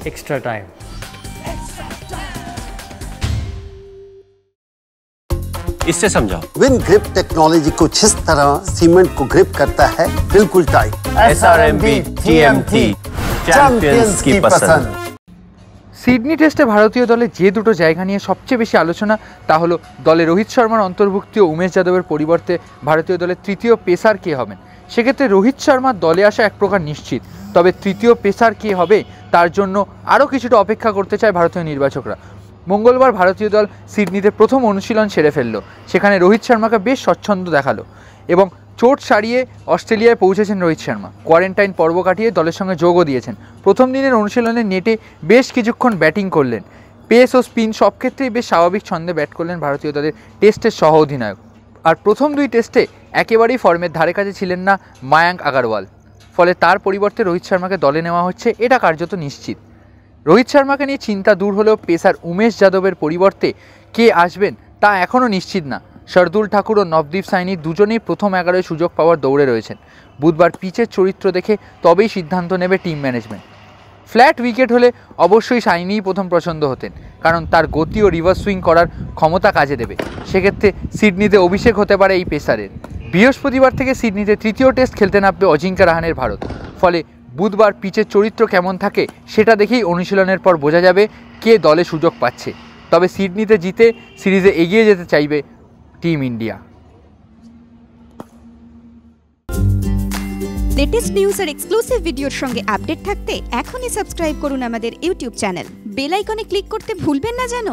extra time. इससे समझाओ। Win grip technology कुछ इस तरह सीमेंट को ग्रिप करता है, बिल्कुल टाइट। SRMB TMT चैंपियंस की पसंद। সিডনি টেস্টে ভারতীয় দলে যে দুটো জায়গা নিয়ে সবচেয়ে বেশি আলোচনা তা হলো দলে রোহিত শর্মার অন্তর্ভুক্তি ও উমেশ যাদবের পরিবর্তে ভারতীয় দলের তৃতীয় পেসার কে হবেন। সেক্ষেত্রে রোহিত শর্মার দলে আসা এক প্রকার নিশ্চিত, তবে তৃতীয় পেসার কে হবে তার জন্য আরও কিছুটা অপেক্ষা করতে চায় ভারতীয় নির্বাচকরা। মঙ্গলবার ভারতীয় দল সিডনিতে প্রথম অনুশীলন সেরে ফেলল। সেখানে রোহিত শর্মাকে বেশ স্বচ্ছন্দ দেখালো এবং চোট সারিয়ে অস্ট্রেলিয়ায় পৌঁছেছেন রোহিত শর্মা। কোয়ারেন্টাইন পর্ব কাটিয়ে দলের সঙ্গে যোগও দিয়েছেন। প্রথম দিনের অনুশীলনে নেটে বেশ কিছুক্ষণ ব্যাটিং করলেন। পেস ও স্পিন সব ক্ষেত্রেই বেশ স্বাভাবিক ছন্দে ব্যাট করলেন ভারতীয় দলের টেস্টের সহ অধিনায়ক। আর প্রথম দুই টেস্টে একেবারেই ফর্মের ধারে কাছে ছিলেন না মায়াঙ্ক আগারওয়াল, ফলে তার পরিবর্তে রোহিত শর্মাকে দলে নেওয়া হচ্ছে এটা কার্যত নিশ্চিত। রোহিত শর্মাকে নিয়ে চিন্তা দূর হলেও পেসার উমেশ যাদবের পরিবর্তে কে আসবেন তা এখনও নিশ্চিত না। শার্দুল ঠাকুর ও নবদীপ সাইনি দুজনেই প্রথম 11-এ সুযোগ পাওয়ার দৌড়ে রয়েছেন। বুধবার পিচের চরিত্র দেখে তবেই সিদ্ধান্ত নেবে টিম ম্যানেজমেন্ট। ফ্ল্যাট উইকেট হলে অবশ্যই সাইনিই প্রথম পছন্দ হতেন, কারণ তার গতি ও রিভার্স সুইং করার ক্ষমতা কাজে দেবে। সেক্ষেত্রে সিডনিতে অভিষেক হতে পারে এই পেসারের। বৃহস্পতিবার থেকে সিডনিতে তৃতীয় টেস্ট খেলতে নামবে অজিঙ্কা রাহানের ভারত। ফলে বুধবার পিচের চরিত্র কেমন থাকে সেটা দেখেই অনুশীলনের পর বোঝা যাবে কে দলে সুযোগ পাচ্ছে। তবে সিডনিতে জিতে সিরিজে এগিয়ে যেতে চাইবে টিম ইন্ডিয়া। লেটেস্ট নিউজ আর এক্সক্লুসিভ ভিডিওর সঙ্গে আপডেট থাকতে এখনই সাবস্ক্রাইব করুন আমাদের ইউটিউব চ্যানেল। বেল আইকনে ক্লিক করতে ভুলবেন না যেন।